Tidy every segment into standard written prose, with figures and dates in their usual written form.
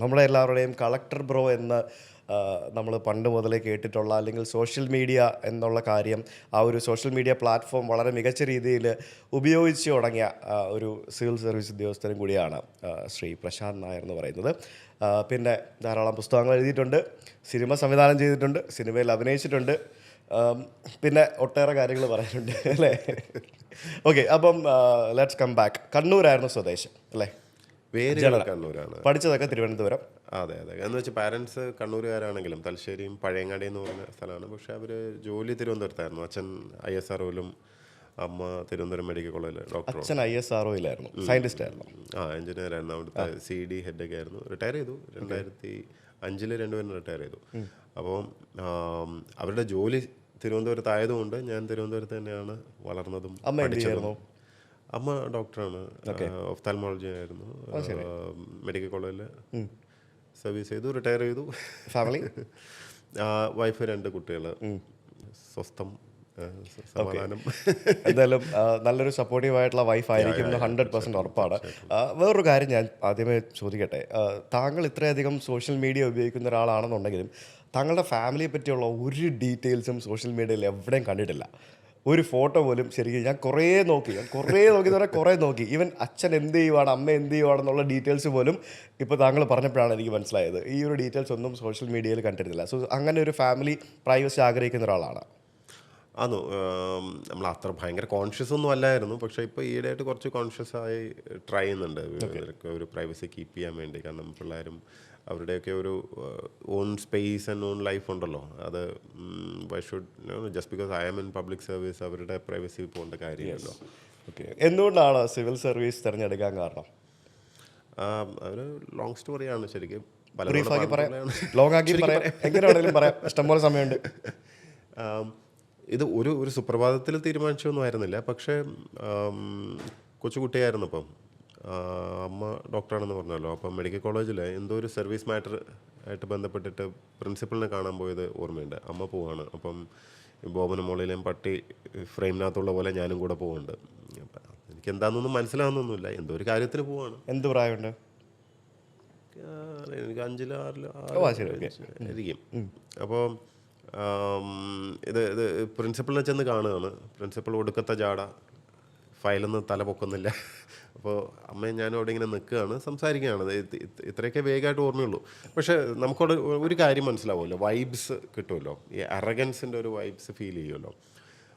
നമ്മുടെ എല്ലാവരുടെയും collector bro എന്ന് നമ്മൾ പണ്ട് മുതലേ കേട്ടിട്ടുള്ള അല്ലെങ്കിൽ സോഷ്യൽ മീഡിയ എന്നുള്ള കാര്യം ആ ഒരു സോഷ്യൽ മീഡിയ പ്ലാറ്റ്ഫോം വളരെ മികച്ച രീതിയിൽ ഉപയോഗിച്ച് തുടങ്ങിയ ഒരു സിവിൽ സർവീസ് ഉദ്യോഗസ്ഥനും കൂടിയാണ് ശ്രീ പ്രശാന്ത് നായർ എന്ന് പറയുന്നത്. പിന്നെ ധാരാളം പുസ്തകങ്ങൾ എഴുതിയിട്ടുണ്ട്, സിനിമ സംവിധാനം ചെയ്തിട്ടുണ്ട്, സിനിമയിൽ അഭിനയിച്ചിട്ടുണ്ട്, പിന്നെ ഒട്ടേറെ കാര്യങ്ങൾ പറയാനുണ്ട് അല്ലേ? ഓക്കെ, അപ്പം ലെറ്റ്സ് കം ബാക്ക്. കണ്ണൂരായിരുന്നു സ്വദേശം അല്ലേ? പേര് കണ്ണൂരാണ്, പഠിച്ചതൊക്കെ തിരുവനന്തപുരം. അതെ അതെ. എന്ന് വെച്ചാൽ പാരൻസ് കണ്ണൂരുകാരാണെങ്കിലും തലശ്ശേരിയും പഴയങ്ങാടി എന്ന് പറയുന്ന സ്ഥലമാണ്. പക്ഷെ അവർ ജോലി തിരുവനന്തപുരത്തായിരുന്നു. അച്ഛൻ ISROയിലും അമ്മ തിരുവനന്തപുരം മെഡിക്കൽ കോളേജിൽ ഡോക്ടർ. അച്ഛൻ ISROയിലായിരുന്നു, സയന്റിസ്റ്റ് ആയിരുന്നു. എഞ്ചിനീയർ ആയിരുന്നു. അവിടുത്തെ CD ഹെഡൊക്കെ ആയിരുന്നു. റിട്ടയർ ചെയ്തു 2005 രണ്ടുപേരും റിട്ടയർ ചെയ്തു. അപ്പോൾ അവരുടെ ജോലി തിരുവനന്തപുരത്തായതുകൊണ്ട് ഞാൻ തിരുവനന്തപുരത്ത് തന്നെയാണ് വളർന്നതും പഠിച്ചതും. അമ്മ ഡോക്ടറാണ്, ഒഫ്താൽമോളജി ആയിരുന്നു. മെഡിക്കൽ കോളേജിൽ സർവീസ് ചെയ്തു, റിട്ടയർ ചെയ്തു. ഫാമിലി വൈഫ്, 2 കുട്ടികൾ, സ്വസ്ഥം, സമാധാനം. എന്തായാലും നല്ലൊരു സപ്പോർട്ടീവായിട്ടുള്ള വൈഫായിരിക്കും 100% ഉറപ്പാണ്. വേറൊരു കാര്യം ഞാൻ ആദ്യമേ ചോദിക്കട്ടെ, താങ്കൾ ഇത്രയധികം സോഷ്യൽ മീഡിയ ഉപയോഗിക്കുന്ന ഒരാളാണെന്നുണ്ടെങ്കിലും താങ്കളുടെ ഫാമിലിയെ പറ്റിയുള്ള ഒരു ഡീറ്റെയിൽസും സോഷ്യൽ മീഡിയയിൽ എവിടെയും കണ്ടിട്ടില്ല. ഒരു ഫോട്ടോ പോലും. ശരിക്കും ഞാൻ കുറേ നോക്കി എന്ന് പറഞ്ഞാൽ കുറേ നോക്കി. ഈവൻ അച്ഛൻ എന്ത് ചെയ്യുവാണ്, അമ്മ എന്ത് ചെയ്യുവാണെന്നുള്ള ഡീറ്റെയിൽസ് പോലും ഇപ്പോൾ താങ്കൾ പറഞ്ഞപ്പോഴാണ് എനിക്ക് മനസ്സിലായത്. ഈ ഒരു ഡീറ്റെയിൽസ് ഒന്നും സോഷ്യൽ മീഡിയയിൽ കണ്ടിരുന്നില്ല. സോ അങ്ങനെ ഒരു ഫാമിലി പ്രൈവസി ആഗ്രഹിക്കുന്ന ഒരാളാണ്. ആണോ? നമ്മൾ അത്ര ഭയങ്കര കോൺഷ്യസ് ഒന്നും അല്ലായിരുന്നു. പക്ഷേ ഇപ്പോൾ ഈയിടെയായിട്ട് കുറച്ച് കോൺഷ്യസ് ആയി ട്രൈ ചെയ്യുന്നുണ്ട് ഒരു പ്രൈവസി കീപ്പ് ചെയ്യാൻ വേണ്ടി. കാരണം പിള്ളേരും അവരുടെയൊക്കെ ഒരു own space and own life ഉണ്ടല്ലോ. അത് why should just because I am in public service അവരുടെ പ്രൈവസി പോകേണ്ട കാര്യമല്ലോ. ഓക്കെ, എന്തുകൊണ്ടാണ് സിവിൽ സർവീസ് തിരഞ്ഞെടുക്കാൻ കാരണം? ഒരു ലോങ് സ്റ്റോറിയാണ് ശരിക്കും. ബ്രീഫാക്കി പറയാം, ലോങ് ആക്കി പറയാം, എങ്ങനെയാണെങ്കിലും പറയാം, ഇഷ്ടംപോലെ സമയമുണ്ട്. ഇത് ഒരു സുപ്രഭാതത്തിൽ തീരുമാനിച്ചൊന്നും ആയിരുന്നില്ല. പക്ഷേ കൊച്ചുകുട്ടിയായിരുന്നു. അപ്പം അമ്മ ഡോക്ടറാണെന്ന് പറഞ്ഞല്ലോ. അപ്പം മെഡിക്കൽ കോളേജിൽ എന്തോ ഒരു സർവീസ് മാറ്റർ ആയിട്ട് ബന്ധപ്പെട്ടിട്ട് പ്രിൻസിപ്പളിനെ കാണാൻ പോയത് ഓർമ്മയുണ്ട്. അമ്മ പോവാണ്. അപ്പം ബോബനും മോളിലെയും പട്ടി ഫ്രെയിമിനകത്തുള്ള പോലെ ഞാനും കൂടെ പോകുന്നുണ്ട്. എനിക്ക് എന്താണെന്നൊന്നും മനസ്സിലാവുന്നൊന്നുമില്ല. എന്തോ ഒരു കാര്യത്തിന് പോവാണ്. എന്ത് പ്രായമുണ്ട്? എനിക്ക് 5 ആയിരിക്കും. അപ്പോൾ ഇത് പ്രിൻസിപ്പളിനെ ചെന്ന് കാണുകയാണ്. പ്രിൻസിപ്പൾ ഒടുക്കത്തെ ജാട, ഫയലൊന്നും തല പൊക്കുന്നില്ല. അപ്പോൾ അമ്മയും ഞാനും അവിടെ ഇങ്ങനെ നിൽക്കുകയാണ്, സംസാരിക്കുകയാണ്. ഇത്രയൊക്കെ വേഗമായിട്ട് ഓർമ്മയുള്ളൂ. പക്ഷേ നമുക്കവിടെ ഒരു കാര്യം മനസ്സിലാവുമല്ലോ, വൈബ്സ് കിട്ടുമല്ലോ. ഈ അറഗൻസിൻ്റെ ഒരു വൈബ്സ് ഫീൽ ചെയ്യുമല്ലോ.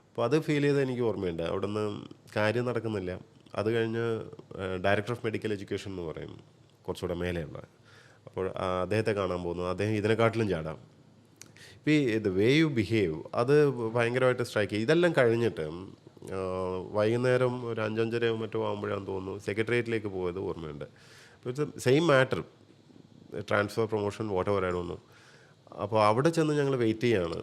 അപ്പോൾ അത് ഫീൽ ചെയ്ത് എനിക്ക് ഓർമ്മയുണ്ട്. അവിടെ നിന്ന് കാര്യം നടക്കുന്നില്ല. അത് കഴിഞ്ഞ് ഡയറക്ടർ ഓഫ് മെഡിക്കൽ എഡ്യൂക്കേഷൻ എന്ന് പറയും, കുറച്ചുകൂടെ മേലെയുള്ള. അപ്പോൾ അദ്ദേഹത്തെ കാണാൻ പോകുന്നു. അദ്ദേഹം ഇതിനെക്കാട്ടിലും ചാടാം. ഇപ്പോൾ ഈ ദ വേ യു ബിഹേവ് അത് ഭയങ്കരമായിട്ട് സ്ട്രൈക്ക് ചെയ്യും. ഇതെല്ലാം കഴിഞ്ഞിട്ട് വൈകുന്നേരം ഒരു 5-5:30 മറ്റോ ആകുമ്പോഴാണെന്ന് തോന്നുന്നു സെക്രട്ടേറിയറ്റിലേക്ക് പോയത് ഓർമ്മയുണ്ട്. It's same matter, transfer, promotion, what ever ആയിരുന്നു. അപ്പോൾ അവിടെ ചെന്ന് ഞങ്ങൾ വെയിറ്റ് ചെയ്യാണ്.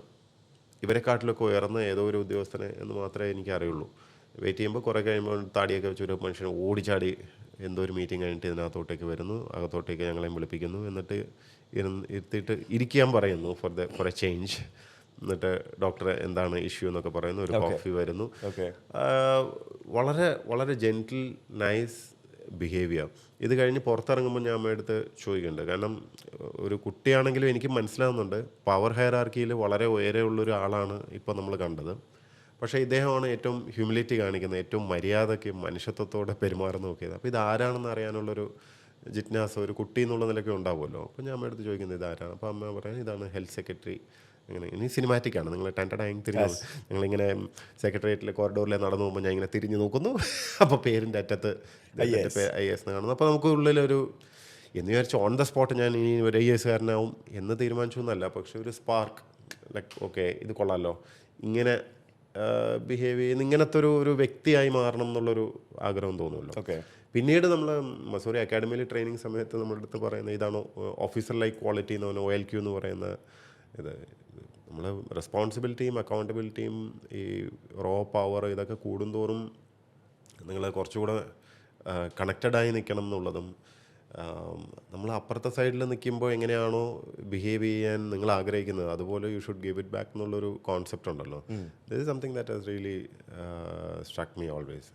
ഇവരെക്കാട്ടിലൊക്കെ ഉയർന്ന ഏതോ ഒരു ഉദ്യോഗസ്ഥനെ എന്ന് മാത്രമേ എനിക്ക് അറിയുള്ളൂ. വെയിറ്റ് ചെയ്യുമ്പോൾ കുറേ കഴിയുമ്പോൾ താടിയൊക്കെ വെച്ചൊരു മനുഷ്യൻ ഓടിച്ചാടി എന്തോ ഒരു മീറ്റിംഗ് കഴിഞ്ഞിട്ട് ഇതിനകത്തോട്ടേക്ക് വരുന്നു. അകത്തോട്ടേക്ക് ഞങ്ങളെയും വിളിപ്പിക്കുന്നു. എന്നിട്ട് ഇരുത്തിയിട്ട് ഇരിക്കാൻ പറയുന്നു ഫോർ എ ചേഞ്ച്. എന്നിട്ട് ഡോക്ടർ എന്താണ് ഇഷ്യൂ എന്നൊക്കെ പറയുന്നു. ഒരു കോഫി വരുന്നു. വളരെ വളരെ ജെൻറ്റിൽ നൈസ് ബിഹേവിയർ. ഇത് കഴിഞ്ഞ് പുറത്തിറങ്ങുമ്പോൾ ഞാൻ അമ്മയെടുത്ത് ചോദിക്കുന്നുണ്ട്. കാരണം ഒരു കുട്ടിയാണെങ്കിലും എനിക്ക് മനസ്സിലാവുന്നുണ്ട് പവർ ഹയറാർക്കിയിൽ വളരെ ഉയരെയുള്ളൊരു ആളാണ് ഇപ്പോൾ നമ്മൾ കണ്ടത്. പക്ഷേ ഇദ്ദേഹമാണ് ഏറ്റവും ഹ്യൂമിലിറ്റി കാണിക്കുന്നത്, ഏറ്റവും മര്യാദയ്ക്ക് മനുഷ്യത്വത്തോടെ പെരുമാറുന്ന നോക്കിയത്. അപ്പോൾ ഇതാരാണെന്ന് അറിയാനുള്ളൊരു ജിജ്ഞാസ ഒരു കുട്ടി എന്നുള്ള നിലയ്ക്ക് ഉണ്ടാവുമല്ലോ. അപ്പോൾ ഞാൻ അമ്മയെടുത്ത് ചോദിക്കുന്നത് ഇതാരാണ്. അപ്പോൾ അമ്മ പറയാൻ ഇതാണ് ഹെൽത്ത് സെക്രട്ടറി. അങ്ങനെ ഇനി സിനിമാറ്റിക്കാണ്. നിങ്ങൾ ടെൻറ്റഡായി തിരിഞ്ഞു, ഞങ്ങളിങ്ങനെ സെക്രട്ടേറിയറ്റിലെ കോറിഡോറിലെ നടന്നു പോകുമ്പോൾ ഞാൻ ഇങ്ങനെ തിരിഞ്ഞു നോക്കുന്നു. അപ്പോൾ പേരിൻ്റെ അറ്റത്ത് IAS എന്ന് കാണുന്നു. അപ്പോൾ നമുക്ക് ഉള്ളിലൊരു എന്ന് വിചാരിച്ച് ഓൺ ദ സ്പോട്ട് ഞാൻ ഇനി ഒരു IAS കാരനാവും എന്ന് തീരുമാനിച്ചു എന്നല്ല. പക്ഷെ ഒരു സ്പാർക്ക്, ലൈക്ക് ഓക്കെ ഇത് കൊള്ളാമല്ലോ, ഇങ്ങനെ ബിഹേവ് ചെയ്യുന്ന ഇങ്ങനത്തെ ഒരു വ്യക്തിയായി മാറണം എന്നുള്ളൊരു ആഗ്രഹം തോന്നുമല്ലോ. പിന്നീട് നമ്മൾ മസൂറി അക്കാഡമിയിൽ ട്രെയിനിങ് സമയത്ത് നമ്മുടെ അടുത്ത് പറയുന്ന ഇതാണ് ഓഫീസർ ലൈക്ക് ക്വാളിറ്റി എന്ന് പറഞ്ഞാൽ OLQ എന്ന് പറയുന്ന ഇത്. നമ്മൾ റെസ്പോൺസിബിലിറ്റിയും അക്കൗണ്ടബിലിറ്റിയും ഈ റോ പവർ ഇതൊക്കെ കൂടുന്തോറും നിങ്ങൾ കുറച്ചുകൂടെ കണക്റ്റഡായി നിൽക്കണം എന്നുള്ളതും, നമ്മൾ അപ്പുറത്തെ സൈഡിൽ നിൽക്കുമ്പോൾ എങ്ങനെയാണോ ബിഹേവ് ചെയ്യാൻ നിങ്ങൾ ആഗ്രഹിക്കുന്നത് അതുപോലെ you should give it back എന്നുള്ളൊരു കോൺസെപ്റ്റ് ഉണ്ടല്ലോ. This is something that has really സ്ട്രക്ക് me always.